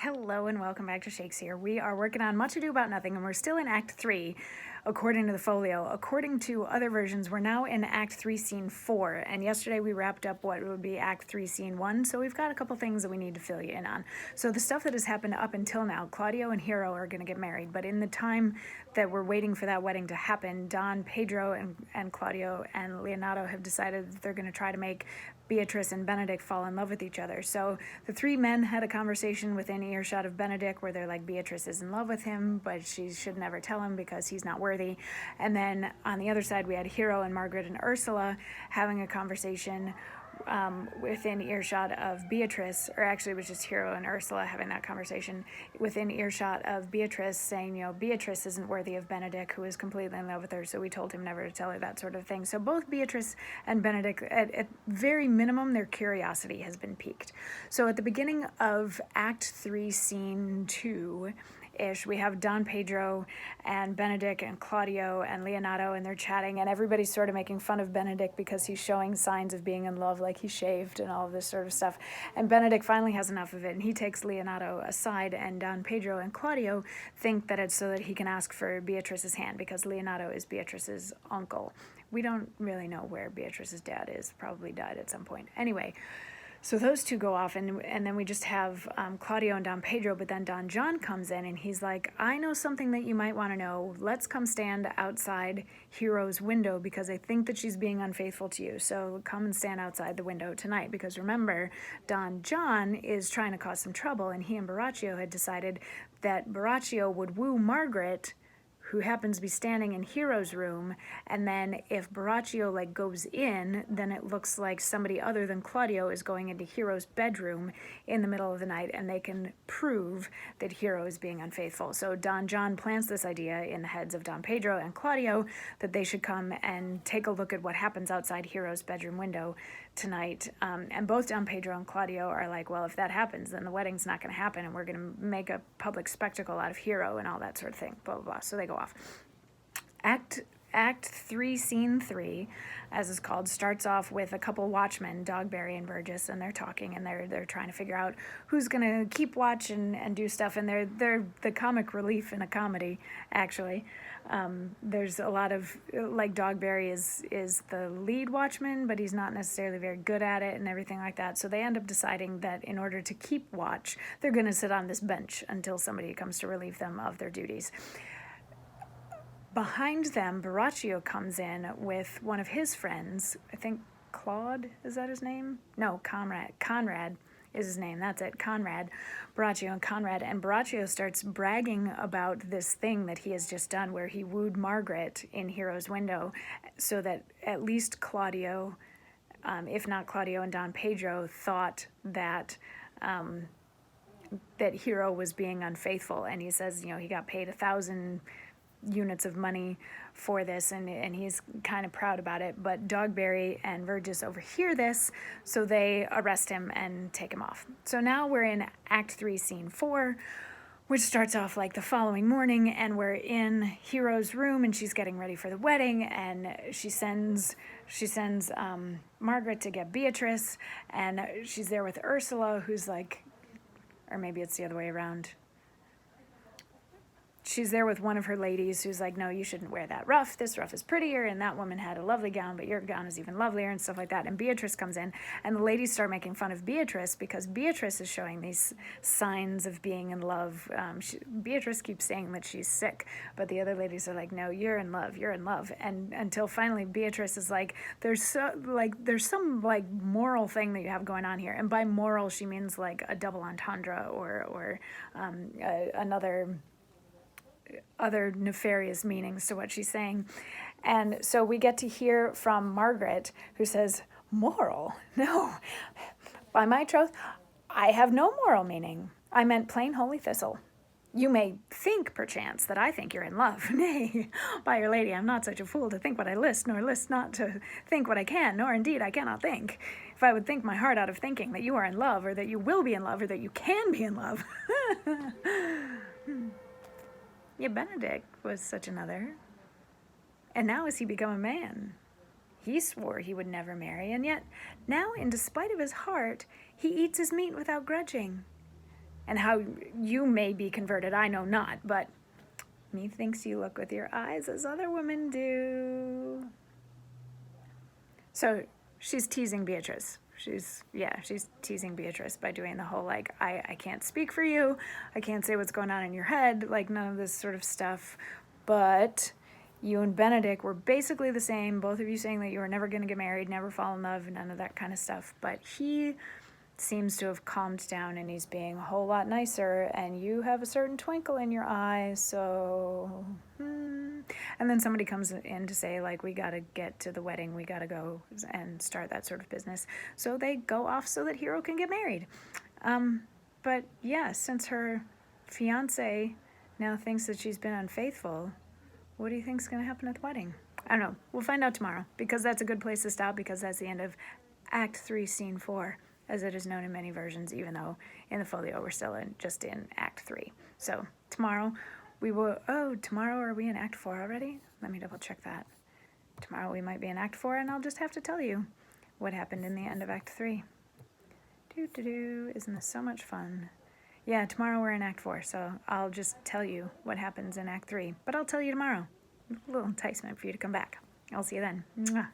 Hello and welcome back to Shakesyear. We are working on Much Ado About Nothing and we're still in Act 3 according to the folio. According to other versions, we're now in Act 3, Scene 4, and yesterday we wrapped up what would be Act 3, Scene 1, so we've got a couple things that we need to fill you in on. So the stuff that has happened up until now, Claudio and Hero are going to get married, but in the time that we're waiting for that wedding to happen, Don, Pedro, and Claudio and Leonardo have decided that they're going to try to make Beatrice and Benedict fall in love with each other. So the three men had a conversation within earshot of Benedict where they're like, Beatrice is in love with him, but she should never tell him because he's not worthy. And then on the other side, we had Hero and Margaret and Ursula having a conversation within earshot of Beatrice, or actually it was just Hero and Ursula having that conversation within earshot of Beatrice, saying, Beatrice isn't worthy of Benedict, who is completely in love with her, so we told him never to tell her, that sort of thing. So both Beatrice and Benedict, at very minimum, their curiosity has been piqued. So at the beginning of Act 3, Scene 2, we have Don Pedro and Benedict and Claudio and Leonardo, and they're chatting, and everybody's sort of making fun of Benedict because he's showing signs of being in love, like he's shaved and all of this sort of stuff. And Benedict finally has enough of it, and he takes Leonardo aside, and Don Pedro and Claudio think that it's so that he can ask for Beatrice's hand, because Leonardo is Beatrice's uncle. We don't really know where Beatrice's dad is, probably died at some point. Anyway, so those two go off, and then we just have Claudio and Don Pedro, but then Don John comes in, and he's like, I know something that you might want to know. Let's come stand outside Hero's window, because I think that she's being unfaithful to you. So come and stand outside the window tonight, because remember, Don John is trying to cause some trouble, and he and Borachio had decided that Borachio would woo Margaret, who happens to be standing in Hero's room, and then if Borachio goes in, then it looks like somebody other than Claudio is going into Hero's bedroom in the middle of the night, and they can prove that Hero is being unfaithful. So Don John plants this idea in the heads of Don Pedro and Claudio that they should come and take a look at what happens outside Hero's bedroom window tonight. And both Don Pedro and Claudio are like, well, if that happens, then the wedding's not going to happen, and we're going to make a public spectacle out of Hero and all that sort of thing, blah, blah, blah. So they go off. Act 3, Scene 3, as it's called, starts off with a couple watchmen, Dogberry and Burgess, and they're talking, and they're trying to figure out who's going to keep watch and do stuff, and they're the comic relief in a comedy, actually. There's a lot of, Dogberry is the lead watchman, but he's not necessarily very good at it and everything like that, so they end up deciding that in order to keep watch, they're going to sit on this bench until somebody comes to relieve them of their duties. Behind them, Borachio comes in with one of his friends, I think Claude, is that his name? No, Conrad is his name, that's it, Conrad, Borachio and Conrad, and Borachio starts bragging about this thing that he has just done where he wooed Margaret in Hero's window, so that at least Claudio, if not Claudio and Don Pedro, thought that that Hero was being unfaithful, and he says, he got paid 1,000 units of money for this, and he's kind of proud about it, but Dogberry and Burgess overhear this, so they arrest him and take him off. So now we're in Act 3, Scene 4, which starts off like the following morning, and we're in Hero's room, and she's getting ready for the wedding, and she sends Margaret to get Beatrice, and she's there with Ursula, who's like, or maybe it's the other way around. She's there with one of her ladies who's like, no, you shouldn't wear that ruff. This ruff is prettier, and that woman had a lovely gown, but your gown is even lovelier, and stuff like that. And Beatrice comes in, and the ladies start making fun of Beatrice because Beatrice is showing these signs of being in love. Beatrice keeps saying that she's sick, but the other ladies are like, no, you're in love, you're in love. And until finally Beatrice is like, there's some moral thing that you have going on here. And by moral, she means like a double entendre or other nefarious meanings to what she's saying. And so we get to hear from Margaret, who says, moral? No. By my troth, I have no moral meaning. I meant plain holy thistle. You may think, perchance, that I think you're in love. Nay, by your lady, I'm not such a fool to think what I list, nor list not to think what I can, nor indeed I cannot think. If I would think my heart out of thinking that you are in love, or that you will be in love, or that you can be in love. Yeah, Benedict was such another. And now has he become a man? He swore he would never marry, and yet now, in despite of his heart, he eats his meat without grudging. and how you may be converted, I know not, but methinks you look with your eyes as other women do. So she's teasing Beatrice. She's teasing Beatrice by doing the whole, like, I can't speak for you. I can't say what's going on in your head, like none of this sort of stuff. But you and Benedict were basically the same, both of you saying that you were never going to get married, never fall in love, none of that kind of stuff. But he seems to have calmed down and he's being a whole lot nicer, and you have a certain twinkle in your eye, so and then somebody comes in to say, like, we gotta get to the wedding, we gotta go and start that sort of business, so they go off so that Hero can get married. But yeah, since her fiance now thinks that she's been unfaithful, what do you think's gonna happen at the wedding? I don't know, we'll find out tomorrow, because that's a good place to stop, because that's the end of Act 3, Scene 4, as it is known in many versions, even though in the folio we're still just in Act 3. So tomorrow we will, tomorrow are we in Act 4 already? Let me double check that. Tomorrow we might be in Act 4, and I'll just have to tell you what happened in the end of Act 3. Isn't this so much fun? Yeah, tomorrow we're in Act 4, so I'll just tell you what happens in Act 3. But I'll tell you tomorrow. A little enticement for you to come back. I'll see you then. Mwah.